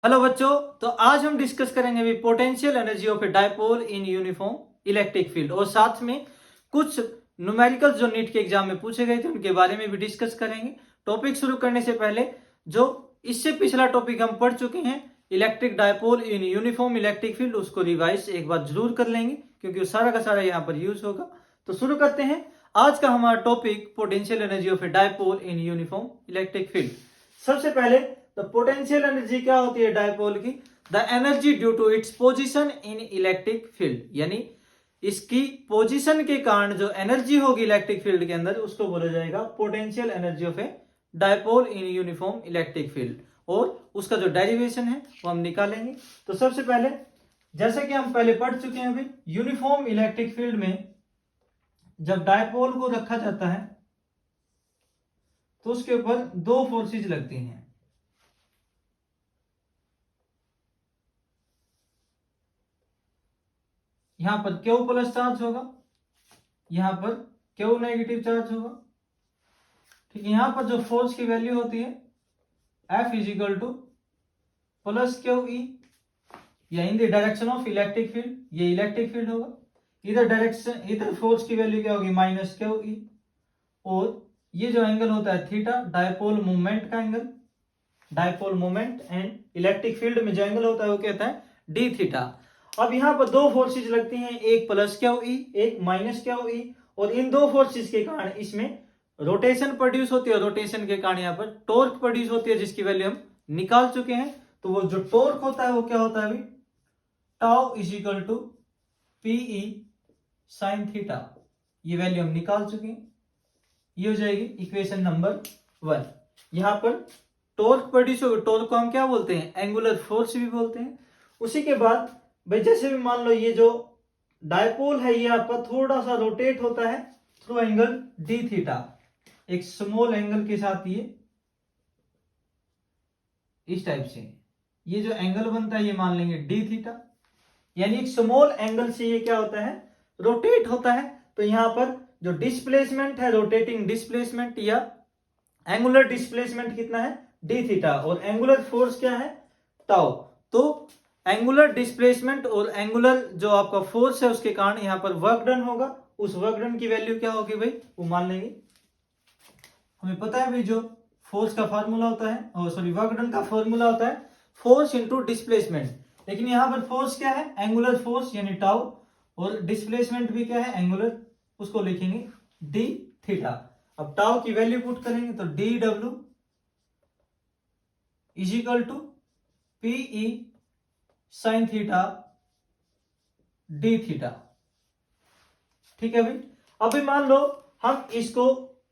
Hello बच्चों, तो आज हम डिस्कस करेंगे अभी potential energy of a dipole in uniform electric field और साथ में कुछ न्यूमेरिकल्स जो नीट के एग्जाम में पूछे गए थे उनके बारे में भी डिस्कस करेंगे। टॉपिक शुरू करने से पहले जो इससे पिछला टॉपिक हम पढ़ चुके हैं electric dipole in uniform electric field, उसको रिवाइज एक बार जरूर कर लेंगे क्योंकि वो सारा का सारा यहाँ पर यूज होगा। तो शुरू करते हैं। आज का हमारा topic potential energy of a dipole in uniform electric field. सबसे पहले तो पोटेंशियल एनर्जी क्या होती है डायपोल की? The energy due to its position in electric field, यानी इसकी पोजीशन के कारण जो एनर्जी होगी इलेक्ट्रिक फील्ड के अंदर उसको बोला जाएगा potential energy of a dipole in uniform electric field, और उसका जो डेरिवेशन है वो हम निकालेंगे। तो सबसे पहले जैसे कि हम पहले पढ़ चुके हैं अभी, यूनिफॉर्म इलेक्ट्रिक फील्ड में जब डायपोल को रखा जाता है तो उसके ऊपर दो फोर्सेज लगती हैं। यहां पर क्यू प्लस चार्ज होगा, यहां पर क्यू नेगेटिव चार्ज होगा। ठीक है, यहां पर जो फोर्स की वैल्यू होती है F is equal to plus q e, या in the direction of electric field, ये इलेक्ट्रिक फील्ड होगा। इधर डायरेक्शन, इधर फोर्स की वैल्यू क्या होगी? माइनस क्यू ई। और ये जो एंगल होता है थीटा, डायपोल मूवमेंट का angle, dipole moment and electric field में जो एंगल होता है वो कहता है डी थीटा। अब यहाँ पर दो फोर्सेज लगती हैं, एक प्लस क्यू ई, एक माइनस क्यू ई, और इन दो फोर्सेज के कारण इसमें रोटेशन प्रोड्यूस होती है। रोटेशन के कारण यहाँ पर टॉर्क प्रोड्यूस होती है जिसकी वैल्यू हम निकाल चुके हैं। तो वो जो टॉर्क होता है वो क्या होता है अभी? Tau is equal to PE sine theta. ये वैल्यू हम निकाल चुके हैं। ये हो जाएगी इक्वेशन नंबर 1। यहां पर टॉर्क प्रोड्यूस होगा, टॉर्क को हम क्या बोलते हैं? एंगुलर फोर्स भी बोलते हैं। उसी के बाद भाई जैसे भी मान लो ये जो डायपोल है ये आपका थोड़ा सा रोटेट होता है थ्रू एंगल डी थीटा, एक स्मॉल एंगल के साथ, ये इस टाइप से ये जो एंगल बनता है ये मान लेंगे डी थीटा, यानी एक स्मॉल एंगल से ये क्या होता है? रोटेट होता है। तो यहां पर जो डिस्प्लेसमेंट है, रोटेटिंग डिस्प्लेसमेंट या एंगुलर डिस्प्लेसमेंट कितना है? D theta. और एंगुलर फोर्स क्या है? टाउ। तो एंगुलर डिस्प्लेसमेंट और एंगुलर जो आपका फोर्स है उसके कारण यहां पर वर्क डन होगा। उस वर्क डन की वैल्यू क्या होगी भाई? वो मान लेंगे, हमें पता है भाई जो फोर्स का फार्मूला होता है, और सॉरी वर्क डन का फार्मूला होता है फोर्स इंटू डिस्प्लेसमेंट। लेकिन यहां पर फोर्स क्या है? एंगुलर फोर्स यानी टाउ, और डिस्प्लेसमेंट भी क्या है? एंगुलर, उसको लिखेंगे डी थीटा। अब टाउ की वैल्यू पुट करेंगे तो d W is equal to PE sine theta d theta. ठीक है भाई। अभी मान लो हम इसको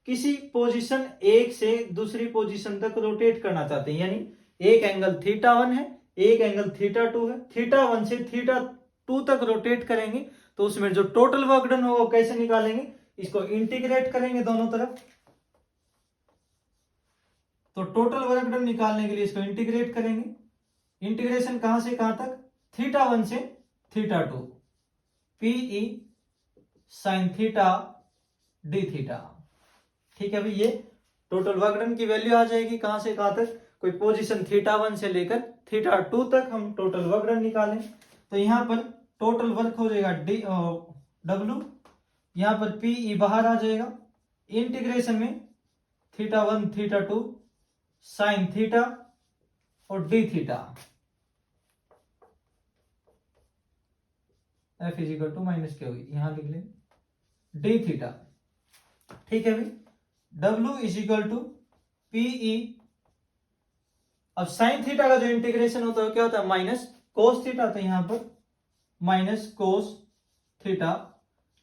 किसी पोजीशन एक से दूसरी पोजीशन तक रोटेट करना चाहते हैं, यानी एक एंगल थीटा 1 है, एक एंगल थीटा 2 है। थीटा 1 से थीटा 2 तक रोटेट करेंगे तो उसमें जो टोटल वर्क डन होगा कैसे निकालेंगे? इसको इंटीग्रेट करेंगे दोनों तरफ। तो टोटल वर्क डन निकालने के लिए इसको इंटीग्रेट करेंगे। इंटीग्रेशन कहां से कहां तक? थीटा 1 से theta 2, p E sine theta d theta. ठीक है भाई, ये टोटल वर्क डन की वैल्यू आ जाएगी कहां से कहां तक? कोई पोजीशन थीटा 1 से लेकर थीटा 2 तक हम टोटल वर्क डन निकालें तो यहां पर टोटल वर्क हो जाएगा डी डब्ल्यू, यहां पर पीई बाहर आ जाएगा। इंटीग्रेशन में थीटा 1 थीटा 2 साइन थीटा और d theta, F is equal to minus क्या हुई, यहां लिख लें डी थीटा। ठीक है भाई, W is equal to p E. अब साइन थीटा का जो इंटीग्रेशन होता है क्या होता है? Minus cos theta. तो यहां पर माइनस कोस थीटा,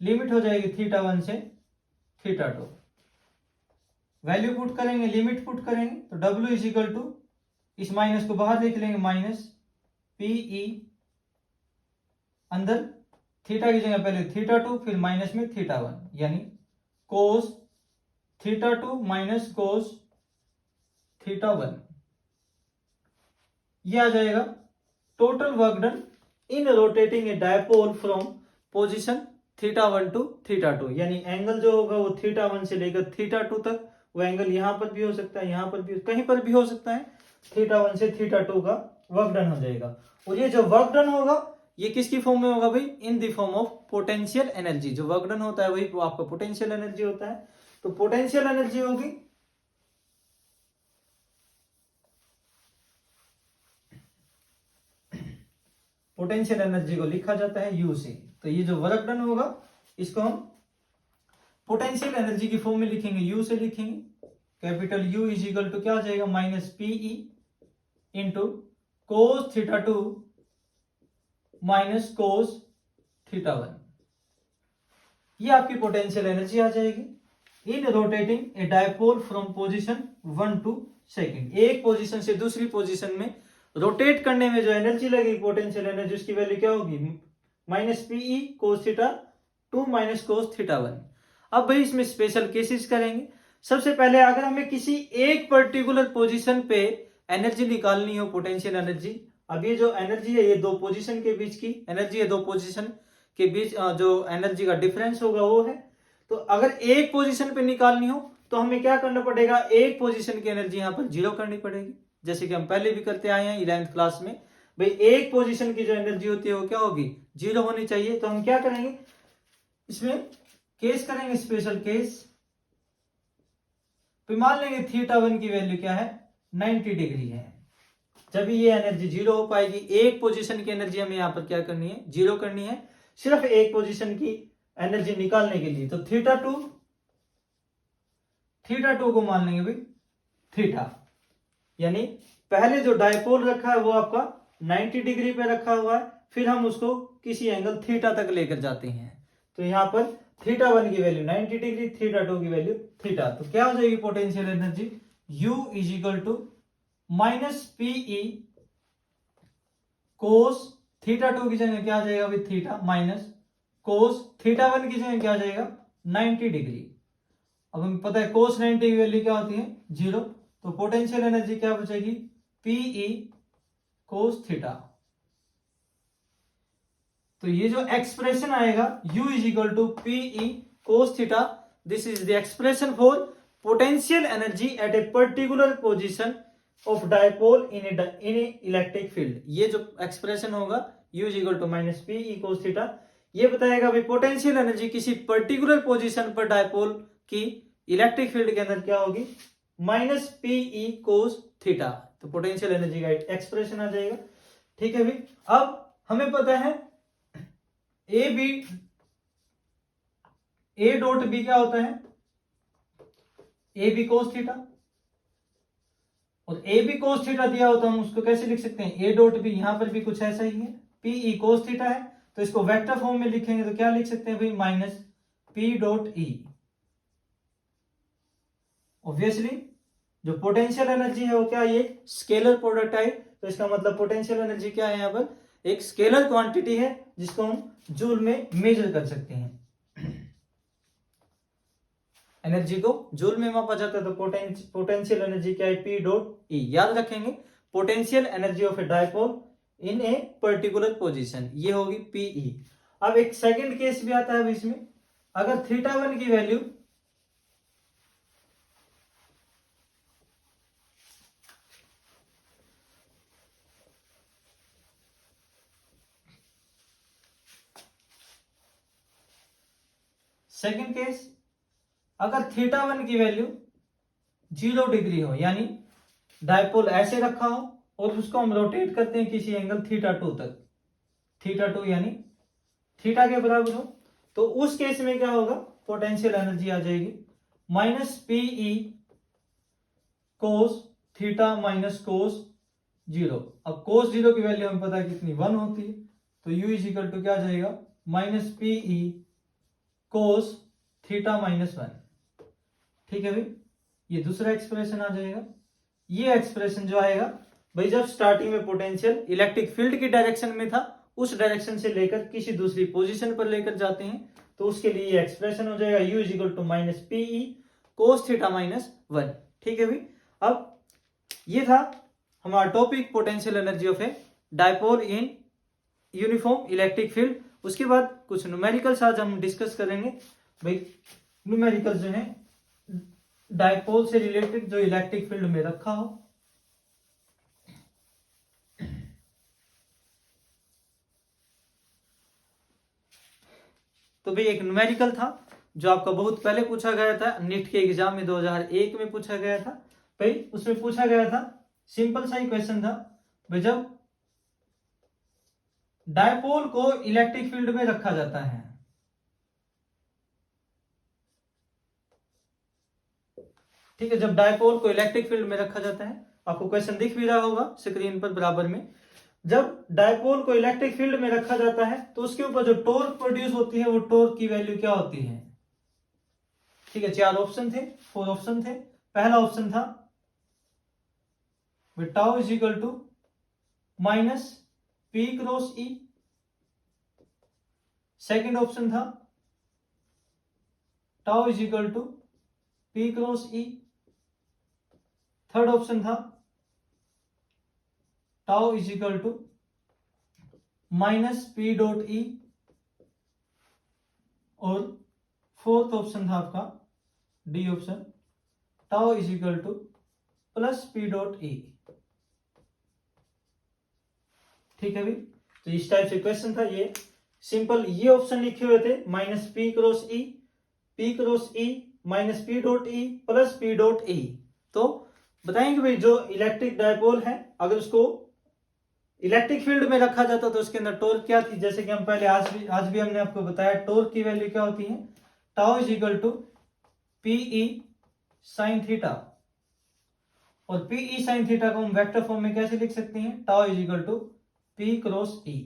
लिमिट हो जाएगी थीटा 1 से थीटा 2। वैल्यू पुट करेंगे, लिमिट पुट करेंगे तो डब्ल्यू इज इक्वल टू, इस माइनस को बाहर देख लेंगे, माइनस पीई, अंदर थीटा की जगह पहले थीटा 2 फिर माइनस में थीटा 1, यानी cos theta 2 minus cos theta 1। यह आ जाएगा total work done in rotating a dipole from position theta 1 to theta 2, यानी एंगल जो होगा वो थीटा 1 से लेकर थीटा 2 तक, वो एंगल यहां पर भी हो सकता है, यहां पर भी, कहीं पर भी हो सकता है, थीटा 1 से थीटा 2 का वर्क डन हो जाएगा। और ये जो वर्क डन होगा ये किसकी फॉर्म में होगा भाई, in the form of potential energy. जो वर्क डन होता है वही आपका पोटेंशियल एनर्जी होता है। तो पोटेंशियल एनर्जी होगी पोटेंशियल एनर्जी को लिखा जाता है यू से। तो ये जो वर्क डन होगा इसको हम पोटेंशियल एनर्जी की फॉर्म में लिखेंगे, यू से लिखेंगे। Capital U is equal to क्या हो जाएगा, minus p E into cos theta 2 minus cos theta 1। ये आपकी पोटेंशियल एनर्जी आ जाएगी in rotating a dipole from position 1 to second. एक पोजीशन से दूसरी पोजीशन में रोटेट करने में जो एनर्जी लगेगी पोटेंशियल एनर्जी, उसकी वैल्यू क्या होगी, minus p E cos theta 2 minus cos theta 1। अब भाई इसमें स्पेशल केसेस करेंगे। सबसे पहले अगर हमें किसी एक पर्टिकुलर पोजीशन पे एनर्जी निकालनी हो, पोटेंशियल एनर्जी, अब ये जो एनर्जी है ये दो पोजीशन के बीच की एनर्जी है, दो पोजीशन के बीच जो एनर्जी का डिफरेंस होगा वो है। तो अगर एक पोजीशन पे निकालनी हो तो हमें क्या करना पड़ेगा, एक पोजीशन की एनर्जी यहाँ पर जीरो करनी पड़ेगी, जैसे कि हम पहले भी करते आए हैं 11th क्लास में। भाई एक पोजीशन की जो एनर्जी होती है वो क्या होगी, जीरो होनी चाहिए। तो हम क्या करेंगे, इसमें केस करेंगे, स्पेशल केस। तो मान लेंगे थीटा 1 की वैल्यू क्या है, 90 डिग्री है। जब ये एनर्जी जीरो हो पाएगी, एक पोजीशन की एनर्जी हमें यहाँ पर क्या करनी है, जीरो करनी है, सिर्फ एक पोजीशन की एनर्जी निकालने के लिए। तो थीटा टू को मान लेंगे भाई थीटा, यानी पहले जो डायपोल रखा है वो आपका 90 डिग्री पे रखा हुआ है, फिर हम उसको किसी एंगल थीटा तक लेकर जाते हैं। तो यहां पर थीटा 1 की वैल्यू 90 डिग्री, थीटा 2 की वैल्यू थीटा। तो क्या हो जाएगी potential energy, U is equal to minus p E cos theta 2 की जगह क्या आ जाएगा भाई थीटा, माइनस कोस थीटा 1 की जगह क्या आ जाएगा 90 डिग्री। अब हमें पता है कोस 90 की वैल्यू क्या होती है, जीरो। तो पोटेंशियल एनर्जी क्या बचेगी, पीई कोस थीटा। तो ये जो एक्सप्रेशन आएगा U is equal to p E cos theta, this is the expression for potential energy at a particular position of dipole in a electric field. ये जो expression होगा U is equal to minus p E cos theta, ये बताएगा भाई potential energy किसी particular position पर dipole की electric field के अंदर क्या होगी, माइनस पीई कोस थीटा। तो पोटेंशियल एनर्जी का एक्सप्रेशन आ जाएगा। ठीक है भाई, अब हमें पता है ए डॉट बी क्या होता है, ए बी कोस थीटा। और ए बी कोस थीटा दिया होता है, हम उसको कैसे लिख सकते हैं, ए डॉट बी, यहां पर भी कुछ ऐसा ही है, पीई कोस थीटा है, तो इसको वेक्टर फॉर्म में लिखेंगे तो क्या लिख सकते हैं भाई, माइनस पी डॉट ई। ऑब्वियसली जो पोटेंशियल एनर्जी है वो क्या, ये स्केलर प्रोडक्ट है, तो इसका मतलब पोटेंशियल एनर्जी क्या है, यहाँ पर एक स्केलर क्वांटिटी है जिसको हम जूल में मेजर कर सकते हैं। एनर्जी को जूल में मापा जाता है, तो पोटेंशियल एनर्जी क्या है, पी डॉट ई। याद रखेंगे potential energy of a dipole in A particular position, ये होगी पीई। अब एक सेकंड केस भी आता है इसमें, अगर थीटा 1 की वैल्यू सेकंड केस, अगर थीटा 1 की वैल्यू 0 डिग्री हो, यानी डायपोल ऐसे रखा हो और उसको हम रोटेट करते हैं किसी एंगल थीटा 2 तक, थीटा 2 यानी थीटा के बराबर हो, तो उस केस में क्या होगा, पोटेंशियल एनर्जी आ जाएगी minus p E cos theta minus cos 0। अब कोस 0 की वैल्यू हमें पता है कितनी, 1 होती है, तो U इज इक्वल टू क्या आ जाएगा, minus p E cos theta minus 1। ठीक है भाई, ये दूसरा एक्सप्रेशन आ जाएगा। ये एक्सप्रेशन जो आएगा भाई, जब स्टार्टिंग में पोटेंशियल इलेक्ट्रिक फील्ड की डायरेक्शन में था, उस डायरेक्शन से लेकर किसी दूसरी पोजीशन पर लेकर जाते हैं, तो उसके लिए ये एक्सप्रेशन हो जाएगा U is equal to minus p E cos theta minus 1। ठीक है भाई, अब ये था हमारा topic potential energy of a dipole in uniform electric field. उसके बाद कुछ न्यूमेरिकल्स आज हम डिस्कस करेंगे। भाई न्यूमेरिकल्स जो है डायपोल से रिलेटेड जो इलेक्ट्रिक फील्ड में रखा हो। तो भाई एक न्यूमेरिकल था जो आपका बहुत पहले पूछा गया था, नीट के एग्जाम में 2001 में पूछा गया था भाई। उसमें पूछा गया था, सिंपल सा ही क्वेश्चन था भाई, जब डायपोल को इलेक्ट्रिक फील्ड में रखा जाता है, ठीक है, जब डायपोल को इलेक्ट्रिक फील्ड में रखा जाता है, आपको क्वेश्चन दिख भी रहा होगा स्क्रीन पर बराबर में, जब डायपोल को इलेक्ट्रिक फील्ड में रखा जाता है तो उसके ऊपर जो टॉर्क प्रोड्यूस होती है वो टॉर्क की वैल्यू क्या होती है, ठीक है। 4 ऑप्शन थे, 4 ऑप्शन थे। पहला ऑप्शन था tau is equal to minus p cross e. Second option था tau is equal to p cross e. Third option था tau is equal to minus p dot e. और फोर्थ ऑप्शन था आपका D option, tau is equal to plus p dot e. ठीक है भाई, तो इस टाइप से क्वेश्चन था ये सिंपल। ये ऑप्शन लिखे हुए थे minus p cross e minus p dot e plus p dot e. तो बताएंगे भाई जो इलेक्ट्रिक डायपोल है अगर उसको इलेक्ट्रिक फील्ड में रखा जाता तो उसके अंदर टॉर्क क्या थी, जैसे कि हम पहले आज भी हमने आपको बताया टॉर्क की वैल्यू क्या होती है, tau is equal to PE sine theta. और पीई साइन थीटा को हम वेक्टर फॉर्म में कैसे लिख सकते हैं, tau is equal to p cross e.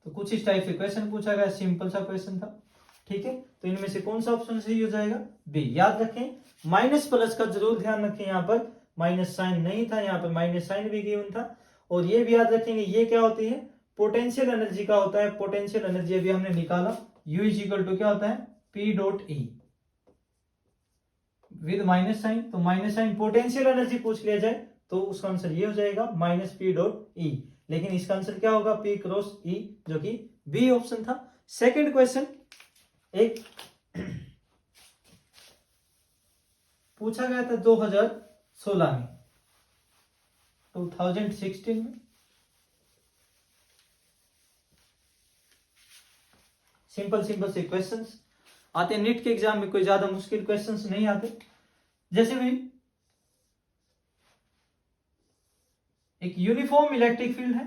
तो कुछ इस टाइप से क्वेश्चन पूछा गया, सिंपल सा क्वेश्चन था। ठीक है, तो इनमें से कौन सा ऑप्शन सही हो जाएगा, बी। याद रखें माइनस प्लस का जरूर ध्यान रखें, यहाँ पर माइनस साइन नहीं था, यहाँ पर माइनस साइन भी गिवन था। और ये भी याद रखेंगे ये क्या होती है, पोटेंशियल एनर्जी का होता है। पोटेंशियल एनर्जी अभी हमने निकाला, यू इज इक्वल टू क्या होता है, p dot E with minus sign. तो माइनस साइन पोटेंशियल एनर्जी पूछ लिया जाए तो उसका आंसर ये हो जाएगा माइनस पी डॉट ई। लेकिन इसका आंसर क्या होगा, पी क्रॉस ई, जो कि बी ऑप्शन था। सेकंड क्वेश्चन एक पूछा गया था 2016 में, 2016 में। सिंपल से क्वेश्चंस आते हैं नीट के एग्जाम में, कोई ज्यादा मुश्किल क्वेश्चंस नहीं आते। जैसे भी एक यूनिफॉर्म इलेक्ट्रिक फील्ड है,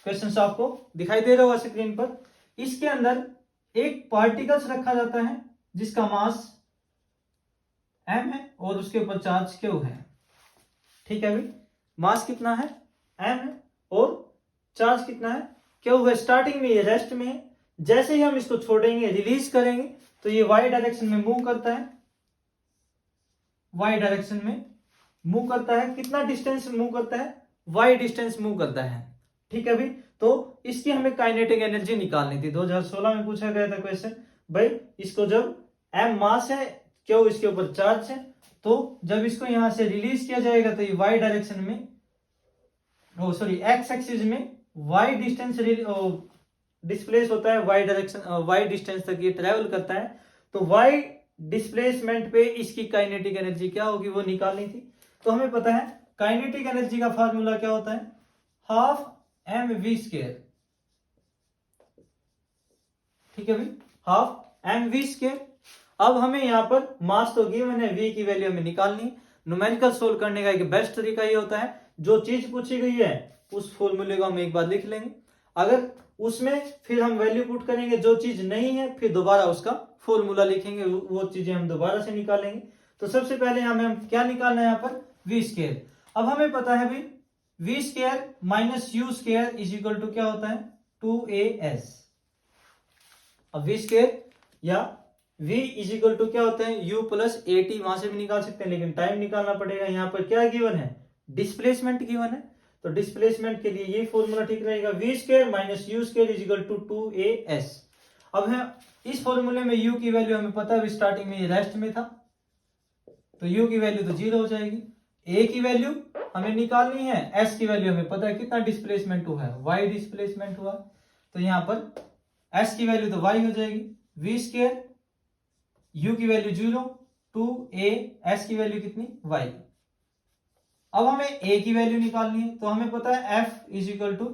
क्वेश्चंस आपको दिखाई दे रहा होगा स्क्रीन पर। इसके अंदर एक पार्टिकल्स रखा जाता है जिसका मास m है और उसके ऊपर चार्ज q है। ठीक है भाई, मास कितना है, m है और चार्ज कितना है, q है। स्टार्टिंग में ये रेस्ट में है, जैसे ही हम इसको छोड़ेंगे रिलीज करेंगे तो ये y डायरेक्शन में मूव करता है, y डायरेक्शन में मूव करता है। कितना डिस्टेंस मूव करता है, y डिस्टेंस मूव करता है। ठीक है भाई, तो इसकी हमें काइनेटिक एनर्जी निकालनी थी। 2016 में पूछा गया था क्वेश्चन भाई, इसको जब m मास है, क्यों इसके ऊपर चार्ज है, तो जब इसको यहां से रिलीज किया जाएगा तो ये y डायरेक्शन में, x एक्सिस में y डिस्टेंस डिस्प्लेस होता है, y डायरेक्शन y डिस्टेंस तक ये ट्रेवल करता है। तो y डिस्प्लेसमेंट पे इसकी काइनेटिक एनर्जी क्या होगी वो निकालनी थी। तो हमें पता है काइनेटिक एनर्जी का फार्मूला क्या होता है, हाफ एम वी स्क्वायर। ठीक है भाई, हाफ एम वी स्क्वायर। अब हमें यहाँ पर मास तो गिवन है, v की वैल्यू हमें निकालनी। न्यूमेरिकल सोल्व करने का एक बेस्ट तरीका ये होता है, जो चीज पूछी गई है उस फॉर्मूले को हम एक बार लिख लेंगे, अगर उसमें फिर हम वैल्यू पुट करेंगे, जो चीज नहीं है फिर दोबारा उसका फॉर्मूला लिखेंगे, वो चीजें हम दोबारा से निकालेंगे। तो सबसे पहले हमें क्या निकालना है यहाँ पर, वी स्क्वायर। अब हमें पता है भाई v square minus u square is equal to क्या होता है, 2as। अब वी स्क्वायर या v इज इक्वल टू क्या होता है, u प्लस ए टी। वहां से भी निकाल सकते हैं लेकिन टाइम निकालना पड़ेगा। यहाँ पर क्या गिवन है, डिस्प्लेसमेंट गिवन है, तो डिस्प्लेसमेंट के लिए ये फॉर्मूला ठीक रहेगा, v square minus u square is equal to 2as। अब है इस फॉर्मूले में u की वैल्यू हमें पता है, स्टार्टिंग में ये रेस्ट में था तो u की वैल्यू तो 0 हो जाएगी। a की वैल्यू हमें निकालनी है, s की वैल्यू हमें पता है कितना डिस्प्लेसमेंट हुआ है, y डिस्प्लेसमेंट हुआ, तो यहाँ पर s की वैल्यू तो y हो जाएगी, v स्क्वायर u की वैल्यू 0, 2a, s की वैल्यू कितनी, y। अब हमें a की वैल्यू निकालनी है, तो हमें पता है f is equal to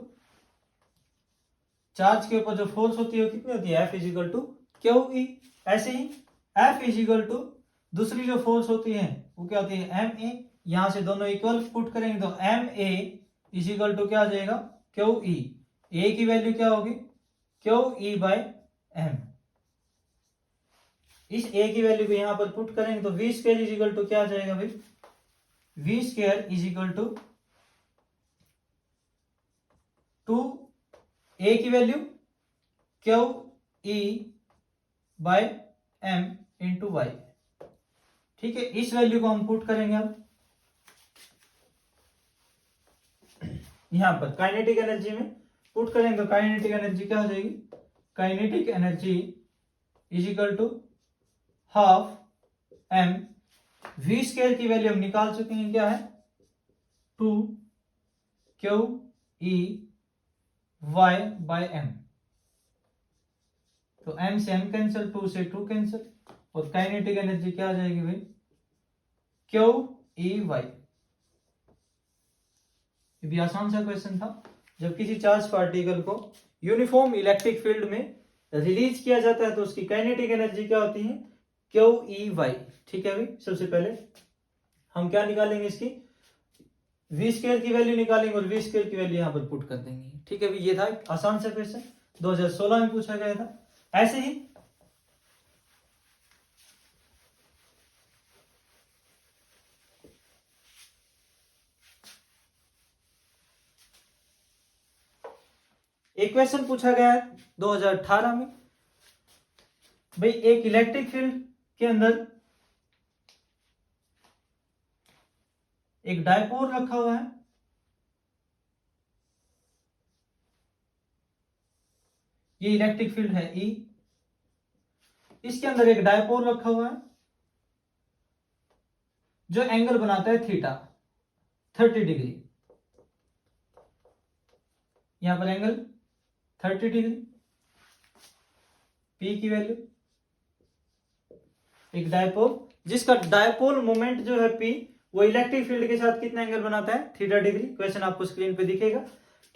charge के ऊपर जो फोर्स होती है वो कितनी होती है, F is equal to q E. ऐसे ही F इजिकल टू दूसरी जो फोर्स होती है वो क्या होती है, एम ए। यहां से दोनों इक्वल पुट करेंगे तो एम ए इजिकल टू क्या आ जाएगा, क्यू ई। ए की वैल्यू क्या होगी, क्यू ई बाय एम। इस ए की वैल्यू को यहां पर पुट करेंगे तो वी स्क्वायर इजिकल टू क्या आ जाएगा भाई, v square is equal to a की value q E by m into y. ठीक है, इस वैल्यू को हम पुट करेंगे अब यहां पर काइनेटिक एनर्जी में पुट करेंगे तो काइनेटिक एनर्जी क्या हो जाएगी, kinetic energy is equal to half m. V square की वैल्यू हम निकाल चुके हैं, क्या है, two q E y by m. तो एम से एम कैंसिल, टू से टू कैंसिल, और काइनेटिक एनर्जी क्या आ जाएगी भाई, क्यू ई वाई। ये भी आसान सा क्वेश्चन था। जब किसी चार्ज पार्टिकल को यूनिफॉर्म इलेक्ट्रिक फील्ड में रिलीज किया जाता है तो उसकी काइनेटिक एनर्जी क्या होती है, क्यू ई वाई। ठीक है भाई, सबसे पहले हम क्या निकालेंगे, इसकी वी स्क्वायर की वैल्यू निकालेंगे और वी स्क्वायर की वैल्यू यहां पर पुट कर देंगे। ठीक है भाई, ये था एक आसान सा क्वेश्चन, 2016 में पूछा गया था। ऐसे ही एक क्वेश्चन पूछा गया है 2018 में। भाई एक इलेक्ट्रिक फील्ड के अंदर एक डायपोल रखा हुआ है, ये इलेक्ट्रिक फील्ड है ई। इसके अंदर एक डायपोल रखा हुआ है जो एंगल बनाता है थीटा, 30 डिग्री। यहां पर एंगल 30 डिग्री, पी की वैल्यू, एक डायपोल जिसका डायपोल मोमेंट जो है पी, वो इलेक्ट्रिक फील्ड के साथ कितना एंगल बनाता है, थीटा डिग्री। क्वेश्चन आपको स्क्रीन पे दिखेगा।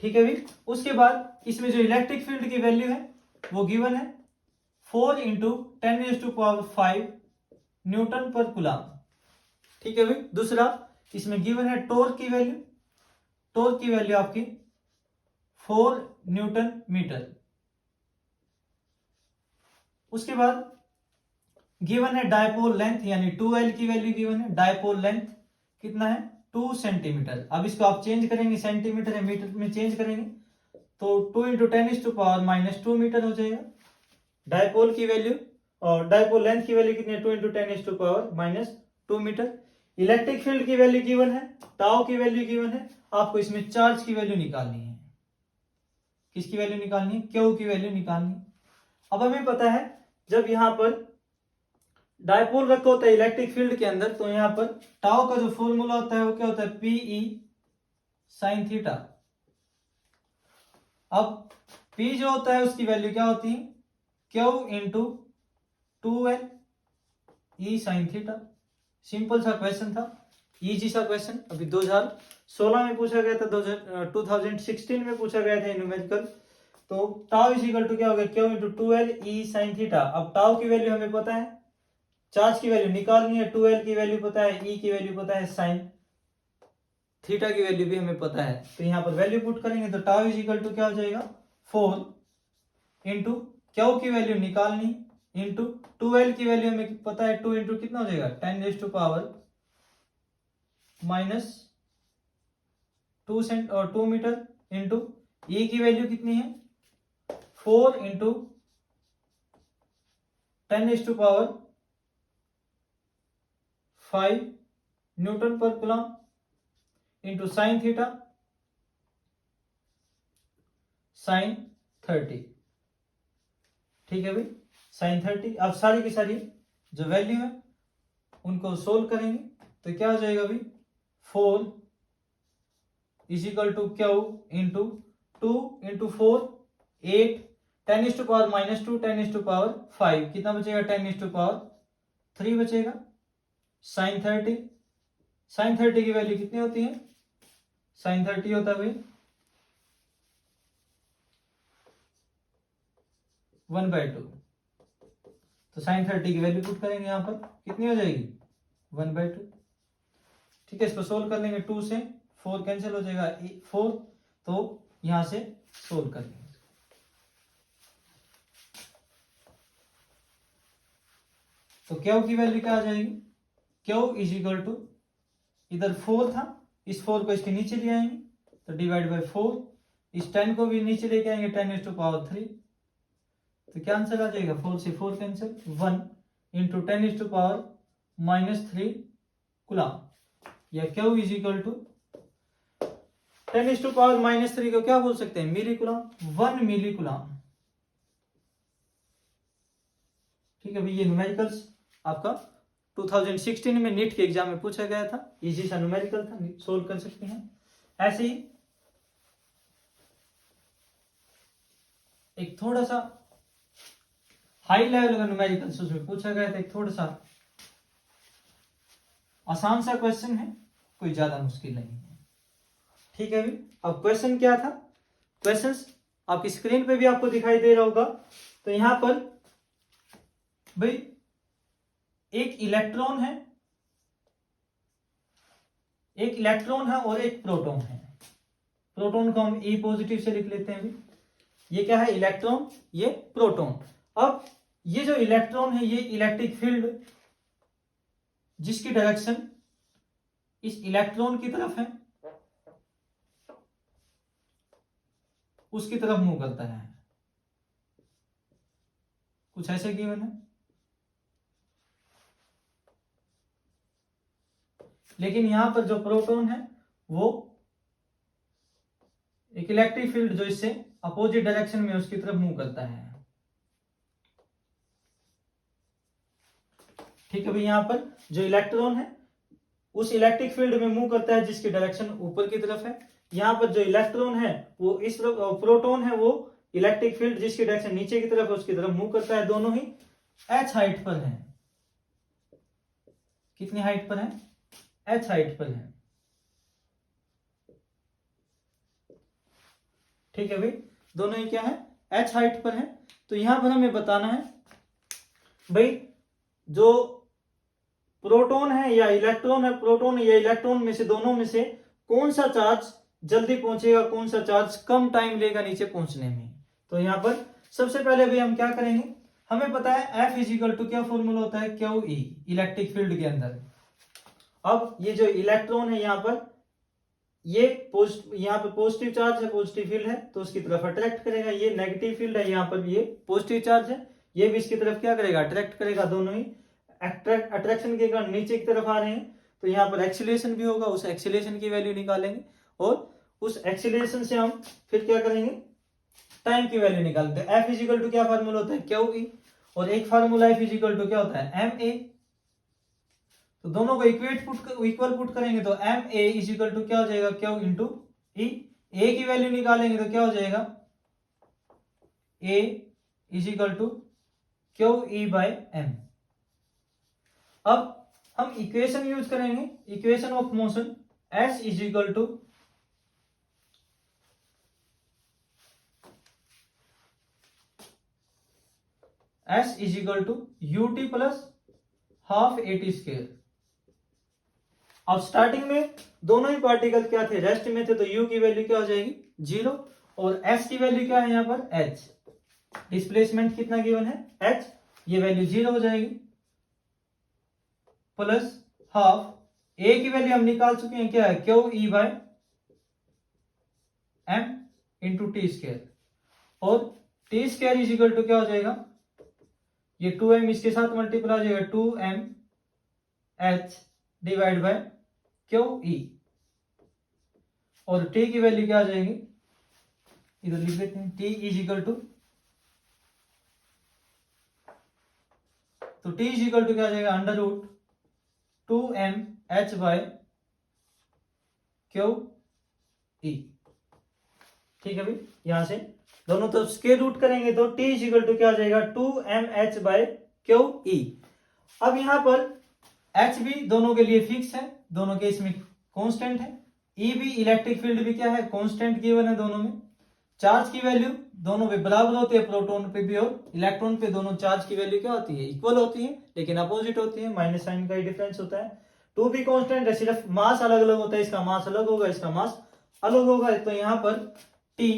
ठीक है भाई, उसके बाद इसमें जो इलेक्ट्रिक फील्ड की वैल्यू है वो गिवन है 4 इंटू 10⁵ न्यूटन पर कूलम। ठीक है भाई, दूसरा इसमें गिवन है टॉर्क की वैल्यू, टॉर्क की वैल्यू आपकी 4 न्यूटन मीटर। उसके बाद गिवन है डायपोल लेंथ, यानी 2L की वैल्यू गिवन है। डायपोल लेंथ कितना है, 2 सेंटीमीटर। अब इसको आप चेंज करेंगे, सेंटीमीटर या मीटर में चेंज करेंगे तो 2 इंटू 10⁻⁻2 मीटर हो जाएगा डायपोल की वैल्यू। और डायपोल लेंथ की वैल्यू कितनी है, 2 इंटू 10⁻⁻2 मीटर। इलेक्ट्रिक फील्ड की वैल्यू गिवन है, टाउ की वैल्यू गिवन है। आपको इसमें चार्ज की वैल्यू निकालनी है। किसकी वैल्यू निकालनी है, क्यू की वैल्यू निकालनी है। अब हमें पता है जब यहां पर डायपोल रखा होता है इलेक्ट्रिक फील्ड के अंदर, तो यहां पर टाउ का जो फॉर्मूला होता है वो क्या होता है, पीई साइन थीटा। अब पी जो होता है उसकी वैल्यू क्या होती है, क्यू इंटू 2L ई साइन थीटा। सिंपल सा क्वेश्चन था, इजी सा क्वेश्चन। अभी 2016 में पूछा गया था, 2016 में पूछा गया था न्यूमेरिकल। तो टाउ इज इक्वल टू क्या हो गया, क्यू इंटू 2L ई साइन थीटा। अब टाउ की वैल्यू हमें पता है, चार्ज की वैल्यू निकालनी है, 2L की वैल्यू पता है, ई की वैल्यू पता है, साइन थीटा की वैल्यू भी हमें पता है। तो यहां पर वैल्यू पुट करेंगे तो टाउ इज इक्वल टू क्या हो जाएगा, 4 इंटू क्यू की वैल्यू निकालनी इंटू 2L की वैल्यू हमें पता है, 2 इंटू कितना हो जाएगा, 10⁻² मीटर इंटू ई की वैल्यू कितनी है, 4 इंटू 10⁵ न्यूटन पर coulomb into sine theta sine 30। ठीक है भाई, साइन 30। अब सारी की सारी जो वैल्यू है उनको सोल्व करेंगे तो क्या हो जाएगा भाई, 4 is equal to q into 2 into 4 8, 10⁻⁻2 10⁵ कितना बचेगा, 10⁻3 बचेगा। साइन 30, साइन 30 की वैल्यू कितनी होती है, साइन 30 होता है भाई 1/2, तो sin 30 की वैल्यू पुट करेंगे यहाँ पर, कितनी हो जाएगी 1/2। ठीक है, इसको सोल्व कर लेंगे, 2 से 4 कैंसिल हो जाएगा 4, तो यहां से सोल्व कर लेंगे। तो क्यू की वैल्यू क्या आ जाएगी, क्यू इज इक्वल टू, इधर 4 था, इस 4 को इसके नीचे ले आएंगे तो डिवाइड बाय 4, इस 10 को भी नीचे लेके आएंगे 10⁻3, तो क्या आंसर आ जाएगा, 4 से 4 कैंसिल, 1 इंटू 10⁻³ कूलम, या क्यू इज इक्वल टू 10⁻³ को क्या बोल सकते हैं, मिली कूलम, 1 मिली कूलम। ठीक है भाई, ये न्यूमेरिकल्स आपका 2016 में नीट के एग्जाम में पूछा गया था, इजी सा न्यूमेरिकल था, सोल्व कर सकते हैं। ऐसे ही एक थोड़ा सा हाई लेवल का न्यूमेरिकल्स उसमें पूछा गया था, एक थोड़ा सा आसान सा क्वेश्चन है, कोई ज्यादा मुश्किल नहीं है। ठीक है भाई, अब क्वेश्चन क्या था, क्वेश्चन आपकी स्क्रीन पे भी आपको दिखाई दे रहा होगा। तो यहां पर भाई एक इलेक्ट्रॉन है, और एक प्रोटॉन है। प्रोटॉन को हम E पॉजिटिव से लिख लेते हैं भाई, ये क्या है, इलेक्ट्रॉन, ये प्रोटॉन। अब ये जो इलेक्ट्रॉन है, ये इलेक्ट्रिक फील्ड जिसकी डायरेक्शन इस इलेक्ट्रॉन की तरफ है, उसकी तरफ मूव करता है, कुछ ऐसे गिवन है। लेकिन यहां पर जो प्रोटॉन है वो एक इलेक्ट्रिक फील्ड जो इससे अपोजिट डायरेक्शन में उसकी तरफ मूव करता है। ठीक है भाई, यहां पर जो इलेक्ट्रॉन है उस इलेक्ट्रिक फील्ड में मूव करता है जिसकी डायरेक्शन ऊपर की तरफ है। यहां पर जो इलेक्ट्रॉन है वो इस तरफ, प्रोटॉन है वो इलेक्ट्रिक फील्ड जिसकी डायरेक्शन नीचे की तरफ है उसकी तरफ मूव करता है। दोनों ही h हाइट पर है। कितनी हाइट पर है, h हाइट पर है। ठीक है भाई, दोनों ही क्या है, h हाइट पर है। तो यहां पर हमें बताना है भाई जो प्रोटॉन है या इलेक्ट्रॉन है, प्रोटॉन या इलेक्ट्रॉन में से दोनों में से कौन सा चार्ज जल्दी पहुंचेगा, कौन सा चार्ज कम टाइम लेगा नीचे पहुंचने में। तो यहां पर सबसे पहले भाई हम क्या करेंगे, हमें पता है F इज इक्वल टू क्या फॉर्मूला होता है, क्यू ई, इलेक्ट्रिक फील्ड के अंदर। अब ये जो इलेक्ट्रॉन है यहाँ पर, ये यहाँ पर पॉजिटिव चार्ज है, पॉजिटिव फील्ड है तो उसकी तरफ अट्रैक्ट करेगा। ये नेगेटिव फील्ड है, यहाँ पर ये पॉजिटिव चार्ज है, ये भी इसकी तरफ क्या करेगा, अट्रैक्ट करेगा। दोनों ही अट्रैक्शन के कारण नीचे की तरफ आ रहे हैं, तो यहाँ पर एक्सीलरेशन भी होगा, उस एक्सीलरेशन की वैल्यू निकालेंगे और उस एक्सीलरेशन से हम फिर क्या करेंगे, टाइम की वैल्यू निकालते हैं। F इज इक्वल टू क्या फार्मूला होता है, क्यू ई, और एक formula F is equal to क्या होता है, एम ए। तो दोनों को इक्वल पुट करेंगे तो m a is equal to क्या हो जाएगा, क्यू इंटू ई। ए की वैल्यू निकालेंगे तो क्या हो जाएगा, a is equal to q E by m. अब हम इक्वेशन यूज करेंगे, equation of motion, S is equal to S is equal to ut plus half at square. अब स्टार्टिंग में दोनों ही पार्टिकल क्या थे, रेस्ट में थे, तो u की वैल्यू क्या हो जाएगी 0 और s की वैल्यू क्या है यहाँ पर h। डिस्प्लेसमेंट कितना गिवन है h, ये वैल्यू 0 हो जाएगी प्लस हाफ a की वैल्यू हम निकाल चुके हैं, क्या है q E by m into t square, और t square is equal to क्या हो जाएगा, ये 2m इसके साथ मल्टीप्लाई हो जाएगा 2m h divide by q ई, और t की वैल्यू क्या आ जाएगी, इधर लिख देते हैं, t इज इक्वल टू, तो t इज इक्वल टू क्या आ जाएगा, under root 2m h by q E. ठीक है भाई, यहां से दोनों तरफ स्क्वायर रूट करेंगे तो t इज इक्वल टू क्या आ जाएगा 2m h बाय क्यू ई। अब यहां पर h भी दोनों के लिए फिक्स है, दोनों के इसमें कांस्टेंट है, E भी इलेक्ट्रिक फील्ड भी क्या है कांस्टेंट गिवन है दोनों में, चार्ज की वैल्यू दोनों पे बराबर होती है, प्रोटॉन पे भी और इलेक्ट्रॉन पे, दोनों चार्ज की वैल्यू क्या होती है, इक्वल होती है, लेकिन अपोजिट होती है, माइनस साइन का ही डिफरेंस होता है। टू भी कांस्टेंट है, सिर्फ मास अलग अलग होता है, इसका मास अलग होगा, इसका मास अलग होगा। तो यहाँ पर T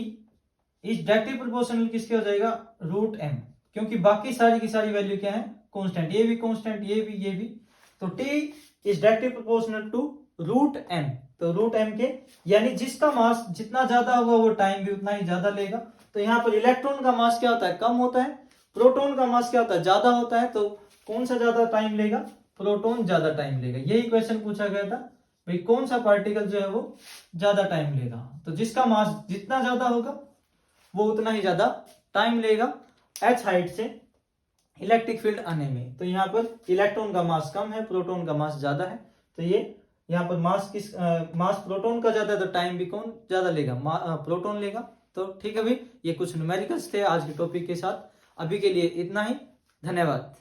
इज डायरेक्टली प्रोपोर्शनल किसके हो जाएगा, रूट एम, क्योंकि बाकी सारी की सारी वैल्यू क्या है, कांस्टेंट, ये भी कांस्टेंट, ये भी। तो T is directly proportional to root m, तो रूट एम के, यानी जिसका मास जितना ज्यादा होगा वो टाइम भी उतना ही ज्यादा लेगा। तो यहाँ पर इलेक्ट्रॉन का मास क्या होता है, कम होता है, प्रोटॉन का मास क्या होता है, ज्यादा होता है। तो कौन सा ज्यादा टाइम लेगा, प्रोटॉन ज्यादा टाइम लेगा। यही क्वेश्चन पूछा गया था भाई, कौन सा पार्टिकल जो है वो ज्यादा टाइम लेगा। तो जिसका मास जितना ज्यादा होगा वो उतना ही ज्यादा टाइम लेगा h हाइट से इलेक्ट्रिक फील्ड आने में। तो यहाँ पर इलेक्ट्रॉन का मास कम है, प्रोटॉन का मास ज्यादा है। तो ये यहाँ पर मास प्रोटॉन का ज्यादा है, तो टाइम भी कौन ज्यादा लेगा, प्रोटॉन लेगा। तो ठीक है भाई, ये कुछ न्यूमेरिकल्स थे आज के टॉपिक के साथ। अभी के लिए इतना ही, धन्यवाद।